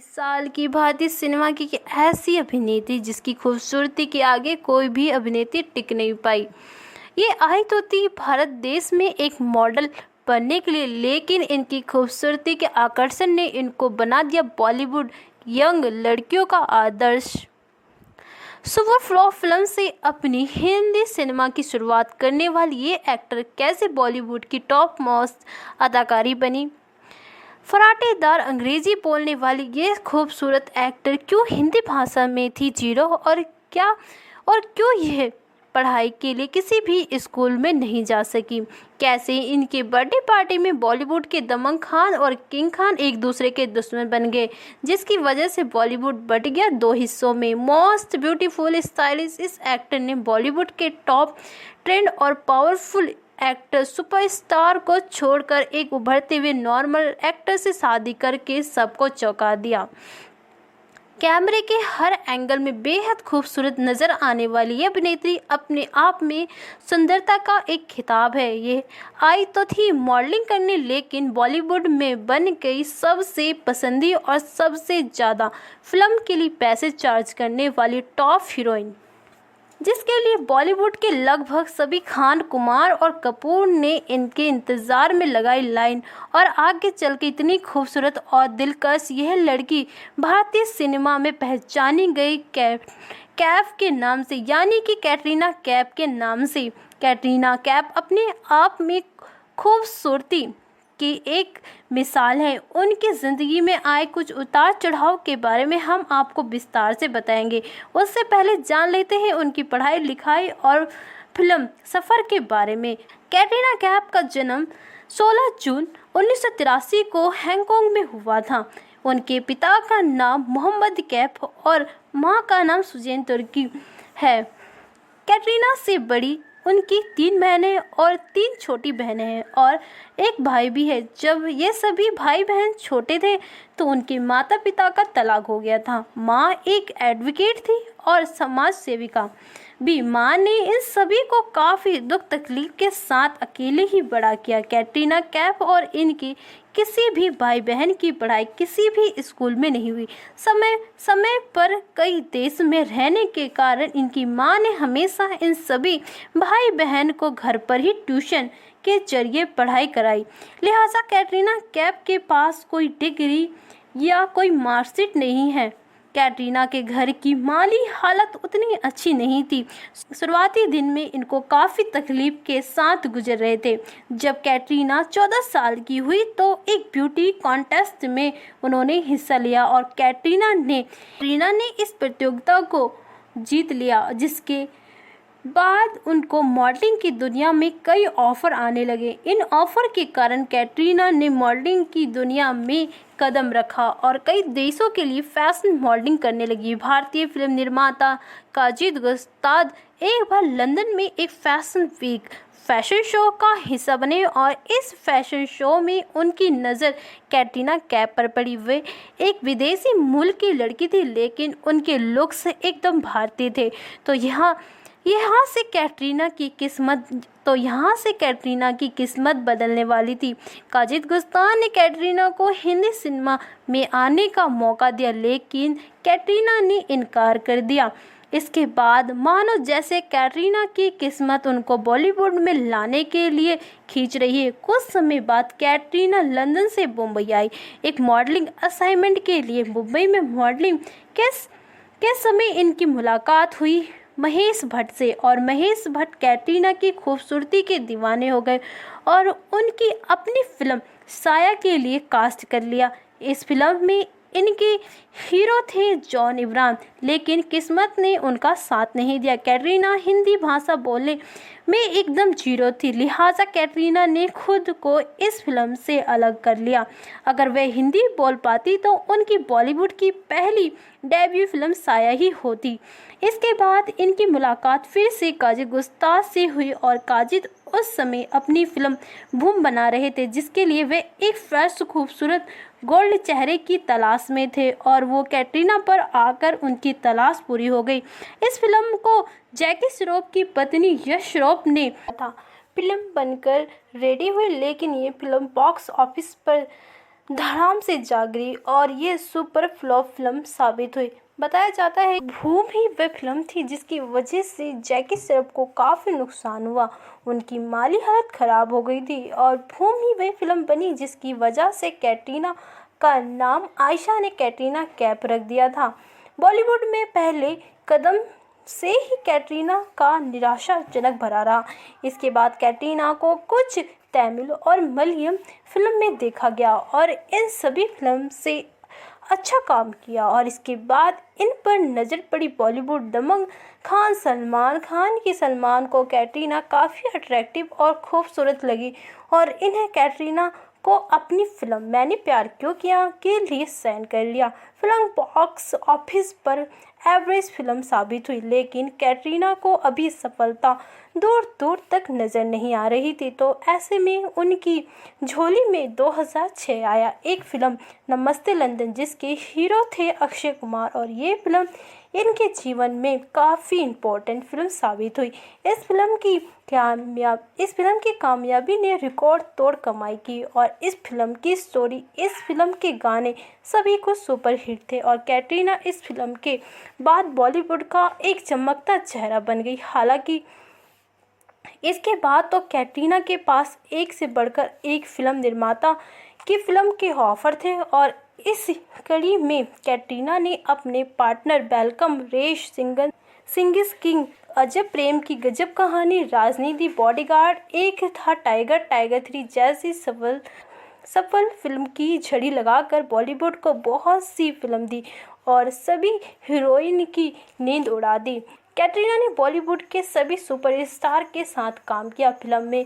साल की भारतीय सिनेमा की एक ऐसी अभिनेत्री जिसकी खूबसूरती के आगे कोई भी अभिनेत्री टिक नहीं पाई। ये आई तो थी भारत देश में एक मॉडल बनने के लिए, लेकिन इनकी खूबसूरती के आकर्षण ने इनको बना दिया बॉलीवुड यंग लड़कियों का आदर्श। सुपर फ्लॉप फिल्म से अपनी हिंदी सिनेमा की शुरुआत करने वाली ये एक्टर कैसे बॉलीवुड की टॉप मोस्ट अदाकारी बनी। फराटेदार अंग्रेजी बोलने वाली ये खूबसूरत एक्टर क्यों हिंदी भाषा में थी जीरो, और क्यों यह पढ़ाई के लिए किसी भी स्कूल में नहीं जा सकी। कैसे इनके बर्थडे पार्टी में बॉलीवुड के दबंग खान और किंग खान एक दूसरे के दुश्मन बन गए, जिसकी वजह से बॉलीवुड बट गया दो हिस्सों में। मोस्ट ब्यूटीफुल स्टाइलिश इस एक्टर ने बॉलीवुड के टॉप ट्रेंड और पावरफुल एक्टर सुपरस्टार को छोड़कर एक उभरते हुए नॉर्मल एक्टर से शादी करके सबको चौंका दिया। कैमरे के हर एंगल में बेहद खूबसूरत नजर आने वाली ये अभिनेत्री अपने आप में सुंदरता का एक खिताब है। ये आई तो थी मॉडलिंग करने, लेकिन बॉलीवुड में बन गई सबसे पसंदी और सबसे ज़्यादा फिल्म के लिए पैसे चार्ज करने वाली टॉप हीरोइन, जिसके लिए बॉलीवुड के लगभग सभी खान, कुमार और कपूर ने इनके इंतज़ार में लगाई लाइन। और आगे चल के इतनी खूबसूरत और दिलकश यह लड़की भारतीय सिनेमा में पहचानी गई कैफ के नाम से, यानी कि कैटरीना कैफ के नाम से। कैटरीना कैफ अपने आप में खूबसूरती की एक मिसाल है। उनकी ज़िंदगी में आए कुछ उतार चढ़ाव के बारे में हम आपको विस्तार से बताएंगे। उससे पहले जान लेते हैं उनकी पढ़ाई लिखाई और फिल्म सफ़र के बारे में। कैटरीना कैफ का जन्म 16 जून 1983 को हांगकांग में हुआ था। उनके पिता का नाम मोहम्मद कैफ और माँ का नाम सुजैन तुर्की है। कैटरीना से बड़ी उनकी 3 बहनें और 3 छोटी बहनें हैं और एक भाई भी है। जब ये सभी भाई बहन छोटे थे तो उनके माता पिता का तलाक हो गया था। माँ एक एडवोकेट थी और समाज सेविका भी। माँ ने इन सभी को काफ़ी दुख तकलीफ के साथ अकेले ही बड़ा किया। कैटरीना कैफ और इनकी किसी भी भाई बहन की पढ़ाई किसी भी स्कूल में नहीं हुई। समय पर कई देश में रहने के कारण इनकी माँ ने हमेशा इन सभी भाई बहन को घर पर ही ट्यूशन के जरिए पढ़ाई कराई। लिहाजा कैटरीना कैफ के पास कोई डिग्री या कोई मार्कशीट नहीं है। कैटरीना के घर की माली हालत उतनी अच्छी नहीं थी। शुरुआती दिन में इनको काफ़ी तकलीफ के साथ गुजर रहे थे। जब कैटरीना 14 साल की हुई तो एक ब्यूटी कॉन्टेस्ट में उन्होंने हिस्सा लिया और कैटरीना ने इस प्रतियोगिता को जीत लिया, जिसके बाद उनको मॉडलिंग की दुनिया में कई ऑफ़र आने लगे। इन ऑफ़र के कारण कैटरीना ने मॉडलिंग की दुनिया में कदम रखा और कई देशों के लिए फैशन मॉडलिंग करने लगी। भारतीय फिल्म निर्माता काजिद गुस्ताद एक बार लंदन में एक फैशन शो का हिस्सा बने और इस फैशन शो में उनकी नज़र कैटरीना कैफ पर पड़ी। वे एक विदेशी मूल की लड़की थी, लेकिन उनके लुक्स एकदम भारतीय थे। तो यहाँ से कैटरीना की किस्मत बदलने वाली थी। काजिद गुस्तान ने कैटरीना को हिंदी सिनेमा में आने का मौका दिया, लेकिन कैटरीना ने इनकार कर दिया। इसके बाद मानो जैसे कैटरीना की किस्मत उनको बॉलीवुड में लाने के लिए खींच रही है। कुछ समय बाद कैटरीना लंदन से मुंबई आई एक मॉडलिंग असाइनमेंट के लिए। मुंबई में मॉडलिंग के समय इनकी मुलाकात हुई महेश भट्ट से और महेश भट्ट कैटरीना की खूबसूरती के दीवाने हो गए और उनकी अपनी फिल्म साया के लिए कास्ट कर लिया। इस फिल्म में इनके हीरो थे जॉन इब्राहिम, लेकिन किस्मत ने उनका साथ नहीं दिया। कैटरीना हिंदी भाषा बोलने में एकदम जीरो थी, लिहाजा कैटरीना ने खुद को इस फिल्म से अलग कर लिया। अगर वह हिंदी बोल पाती तो उनकी बॉलीवुड की पहली डेब्यू फिल्म साया ही होती। इसके बाद इनकी मुलाकात फिर से काजिद गुस्ताद से हुई और काजिद उस समय अपनी फिल्म बूम बना रहे थे, जिसके लिए वे एक फ्रेश खूबसूरत गोल्ड चेहरे की तलाश में थे और वो कैटरीना पर आकर उनकी तलाश पूरी हो गई। इस फिल्म को जैकी श्रॉफ की पत्नी यश श्रॉफ ने था। फिल्म बनकर रेडी हुई, लेकिन ये फिल्म बॉक्स ऑफिस पर धड़ाम से जा गिरी और ये सुपर फ्लॉप फिल्म साबित हुई। बताया जाता है भूम ही वह फिल्म थी जिसकी वजह से जैकी श्रॉफ को काफ़ी नुकसान हुआ। उनकी माली हालत खराब हो गई थी और भूम ही वह फिल्म बनी जिसकी वजह से कैटरीना का नाम आयशा ने कैटरीना कैफ रख दिया था। बॉलीवुड में पहले कदम से ही कैटरीना का निराशाजनक भरा रहा। इसके बाद कैटरीना को कुछ तमिल और मलयालम फिल्म में देखा गया और इन सभी फिल्म से अच्छा काम किया और इसके बाद इन पर नज़र पड़ी बॉलीवुड दबंग खान सलमान खान की। सलमान को कैटरीना काफ़ी अट्रैक्टिव और खूबसूरत लगी और इन्हें कैटरीना को अपनी फिल्म मैंने प्यार क्यों किया के लिए साइन कर लिया। फिल्म बॉक्स ऑफिस पर एवरेज फिल्म साबित हुई, लेकिन कैटरीना को अभी सफलता दूर दूर तक नज़र नहीं आ रही थी। तो ऐसे में उनकी झोली में 2006 आया एक फिल्म नमस्ते लंदन जिसके हीरो थे अक्षय कुमार और ये फिल्म इनके जीवन में काफ़ी इम्पोर्टेंट फिल्म साबित हुई। इस फिल्म की कामयाबी ने रिकॉर्ड तोड़ कमाई की और इस फिल्म की स्टोरी, इस फिल्म के गाने सभी को सुपर हिट थे और कैटरीना इस फिल्म के बाद बॉलीवुड का एक चमकता चेहरा बन गई। हालांकि इसके बाद तो कैटरीना के पास एक से बढ़कर एक फिल्म निर्माता की फिल्म के ऑफर थे और इस कड़ी में कैटरीना ने अपने पार्टनर वेलकम रेश सिंगिस किंग, अजब प्रेम की गजब कहानी, राजनीति, बॉडीगार्ड, एक था टाइगर, टाइगर 3 जैसी सफल फिल्म की झड़ी लगाकर बॉलीवुड को बहुत सी फिल्म दी और सभी हीरोइन की नींद उड़ा दी। कैटरीना ने बॉलीवुड के सभी सुपरस्टार के साथ काम किया। फिल्म में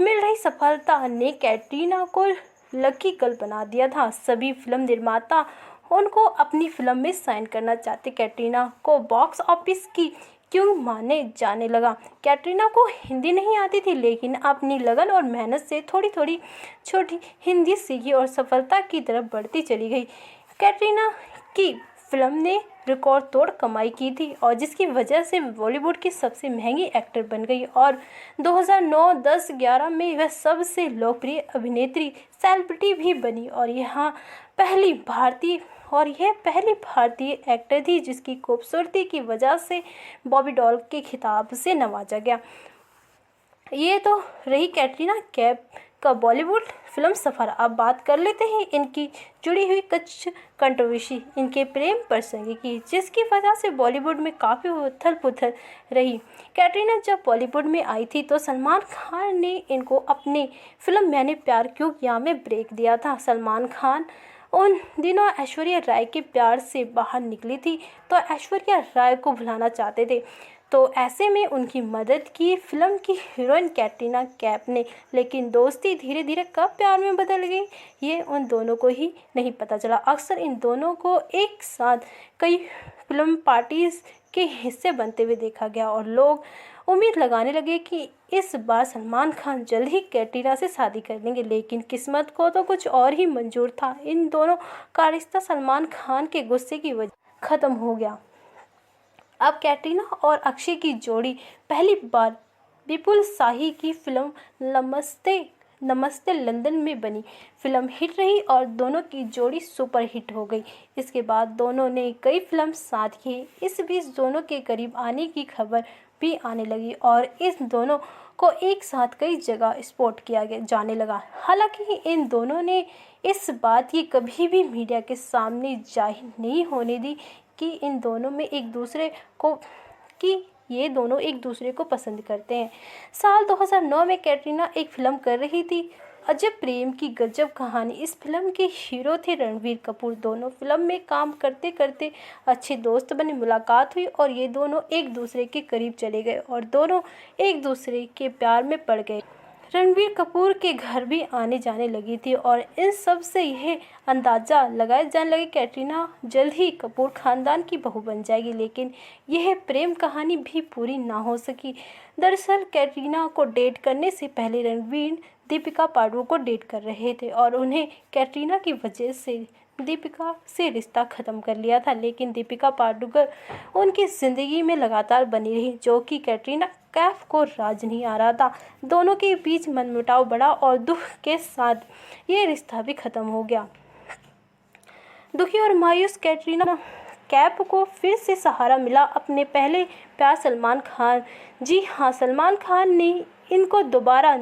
मिल रही सफलता ने कैटरीना को लकी गर्ल बना दिया था। सभी फिल्म निर्माता उनको अपनी फिल्म में साइन करना चाहते। कैटरीना को बॉक्स ऑफिस की क्यों माने जाने लगा। कैटरीना को हिंदी नहीं आती थी, लेकिन अपनी लगन और मेहनत से थोड़ी थोड़ी छोटी हिंदी सीखी और सफलता की तरफ बढ़ती चली गई। कैटरीना की फिल्म ने रिकॉर्ड तोड़ कमाई की थी और जिसकी वजह से बॉलीवुड की सबसे महंगी एक्टर बन गई और 2009, 10, 11 में वह सबसे लोकप्रिय अभिनेत्री सेलिब्रिटी भी बनी और यह पहली भारतीय एक्टर थी जिसकी खूबसूरती की वजह से बॉबी डॉल के खिताब से नवाजा गया। ये तो रही कैटरीना कैफ का बॉलीवुड फिल्म सफ़र। अब बात कर लेते हैं इनकी जुड़ी हुई कुछ कंट्रोवर्सी, इनके प्रेम प्रसंग की, जिसकी वजह से बॉलीवुड में काफ़ी उथल पुथल रही। कैटरीना जब बॉलीवुड में आई थी तो सलमान खान ने इनको अपनी फिल्म मैंने प्यार क्यों किया में ब्रेक दिया था। सलमान खान उन दिनों ऐश्वर्या राय के प्यार से बाहर निकली थी तो ऐश्वर्या राय को भुलाना चाहते थे, तो ऐसे में उनकी मदद की फिल्म की हीरोइन कैटरीना कैफ ने। लेकिन दोस्ती धीरे धीरे कब प्यार में बदल गई ये उन दोनों को ही नहीं पता चला। अक्सर इन दोनों को एक साथ कई फिल्म पार्टीज के हिस्से बनते हुए देखा गया और लोग उम्मीद लगाने लगे कि इस बार सलमान खान जल्द ही कैटरीना से शादी कर लेंगे, लेकिन किस्मत को तो कुछ और ही मंजूर था। इन दोनों का रिश्ता सलमान खान के गुस्से की वजह खत्म हो गया। अब कैटरीना और अक्षय की जोड़ी पहली बार विपुल शाही की फिल्म नमस्ते लंदन में बनी। फिल्म हिट रही और दोनों की जोड़ी सुपर हिट हो गई। इसके बाद दोनों ने कई फिल्म साथ की। इस बीच दोनों के करीब आने की खबर भी आने लगी और इस दोनों को एक साथ कई जगह स्पॉट किया जाने लगा। हालांकि इन दोनों ने इस बात की कभी भी मीडिया के सामने जाहिर नहीं होने दी कि ये दोनों एक दूसरे को पसंद करते हैं। साल 2009 में कैटरीना एक फिल्म कर रही थी, अजब प्रेम की गजब कहानी। इस फिल्म के हीरो थे रणबीर कपूर। दोनों फिल्म में काम करते करते अच्छे दोस्त बने, मुलाकात हुई और ये दोनों एक दूसरे के करीब चले गए और दोनों एक दूसरे के प्यार में पड़ गए। रणबीर कपूर के घर भी आने जाने लगी थी और इन सब से यह अंदाज़ा लगाया जाने लगा कैटरीना जल्द ही कपूर खानदान की बहू बन जाएगी, लेकिन यह प्रेम कहानी भी पूरी ना हो सकी। दरअसल कैटरीना को डेट करने से पहले रणबीर दीपिका पादुकोण को डेट कर रहे थे और उन्हें कैटरीना की वजह से दीपिका से रिश्ता ख़त्म कर लिया था, लेकिन दीपिका पादुकोण उनकी ज़िंदगी में लगातार बनी रही, जो कि कैटरीना कैफ को राज नहीं आ रहा था। दोनों के बीच मनमुटाव बढ़ा और दुख के साथ ये रिश्ता भी ख़त्म हो गया। दुखी और मायूस कैटरीना कैफ को फिर से सहारा मिला अपने पहले प्यार सलमान खान। जी हाँ, सलमान खान ने इनको दोबारा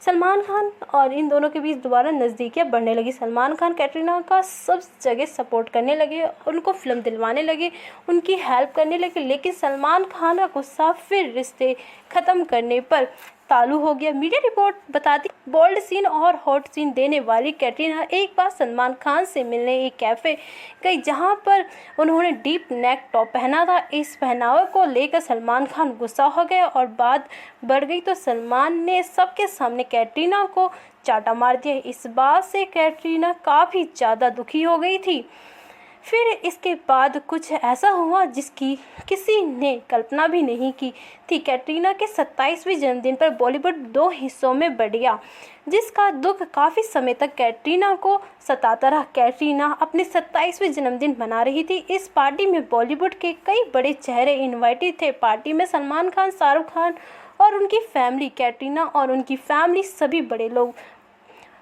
सलमान खान और इन दोनों के बीच दोबारा नज़दीकियाँ बढ़ने लगी। सलमान खान कैटरीना का सब जगह सपोर्ट करने लगे, उनको फिल्म दिलवाने लगे, उनकी हेल्प करने लगे। लेकिन सलमान खान का गुस्सा फिर रिश्ते ख़त्म करने पर तालू हो गया। मीडिया रिपोर्ट बताती बोल्ड सीन और हॉट सीन देने वाली कैटरीना एक बार सलमान खान से मिलने एक कैफ़े गई, जहां पर उन्होंने डीप नेक टॉप पहना था। इस पहनावे को लेकर सलमान खान गुस्सा हो गए और बात बढ़ गई तो सलमान ने सबके सामने कैटरीना को चाटा मार दिया। इस बात से कैटरीना काफ़ी ज़्यादा दुखी हो गई थी। फिर इसके बाद कुछ ऐसा हुआ जिसकी किसी ने कल्पना भी नहीं की थी। कैटरीना के 27वें जन्मदिन पर बॉलीवुड 2 हिस्सों में बढ़ गया, जिसका दुख काफ़ी समय तक कैटरीना को सताता रहा। कैटरीना अपने 27वें जन्मदिन मना रही थी। इस पार्टी में बॉलीवुड के कई बड़े चेहरे इनवाइटेड थे। पार्टी में सलमान खान, शाहरुख खान और उनकी फैमिली, कैटरीना और उनकी फैमिली, सभी बड़े लोग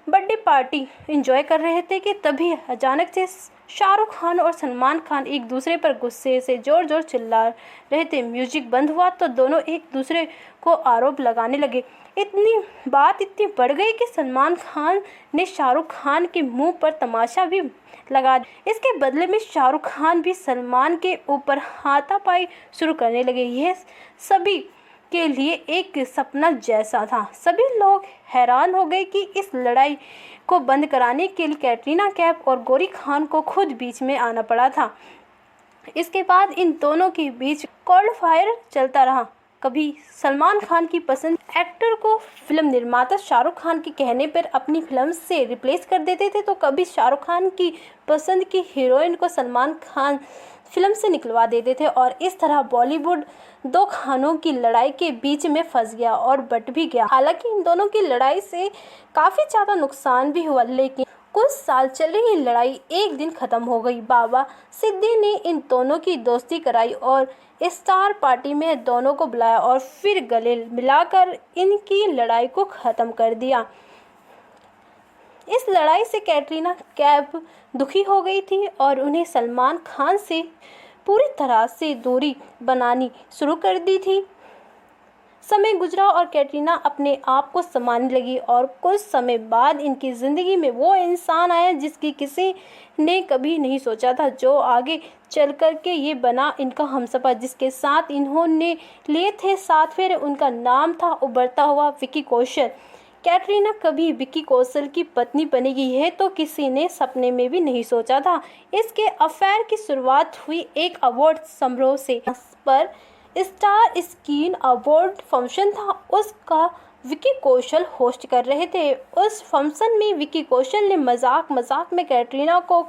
बर्थडे पार्टी एंजॉय कर रहे थे कि तभी अचानक से शाहरुख खान और सलमान खान एक दूसरे पर गुस्से से जोर जोर चिल्ला रहे थे। म्यूजिक बंद हुआ तो दोनों एक दूसरे को आरोप लगाने लगे। बात इतनी बढ़ गई कि सलमान खान ने शाहरुख खान के मुंह पर तमाचा भी लगा दिया। इसके बदले में शाहरुख खान भी सलमान के ऊपर हाथापाई शुरू करने लगे। यह सभी के लिए एक सपना जैसा था। सभी लोग हैरान हो गए कि इस लड़ाई को बंद कराने के लिए कैटरीना कैफ और गौरी खान को खुद बीच में आना पड़ा था। इसके बाद इन दोनों के बीच कोल्ड फायर चलता रहा। कभी सलमान खान की पसंद एक्टर को फिल्म निर्माता शाहरुख खान के कहने पर अपनी फिल्म से रिप्लेस कर देते थे, तो कभी शाहरुख खान की पसंद की हीरोइन को सलमान खान फिल्म से निकलवा देते थे। और इस तरह बॉलीवुड 2 खानों की लड़ाई के बीच में फंस गया और बट भी गया। हालांकि इन दोनों की लड़ाई से काफ़ी ज़्यादा नुकसान भी हुआ, लेकिन कुछ साल चली ये लड़ाई एक दिन ख़त्म हो गई। बाबा सिद्दी ने इन दोनों की दोस्ती कराई और स्टार पार्टी में दोनों को बुलाया और फिर गले मिलाकर इनकी लड़ाई को ख़त्म कर दिया। इस लड़ाई से कैटरीना कैफ दुखी हो गई थी और उन्हें सलमान खान से पूरी तरह से दूरी बनानी शुरू कर दी थी। समय गुजरा और कैटरीना अपने आप को संभालने लगी और कुछ समय बाद इनकी ज़िंदगी में वो इंसान आया जिसकी किसी ने कभी नहीं सोचा था, जो आगे चल कर के ये बना इनका हमसफ़र, जिसके साथ इन्होंने लिए थे 7 फेरे। उनका नाम था उभरता हुआ विक्की कौशल। कैटरीना कभी विक्की कौशल की पत्नी बनेगी है तो किसी ने सपने में भी नहीं सोचा था। इसके अफेयर की शुरुआत हुई एक अवार्ड समारोह से, पर स्टार स्क्रीन अवार्ड फंक्शन था, उसका विक्की कौशल होस्ट कर रहे थे। उस फंक्शन में विक्की कौशल ने मजाक में कैटरीना को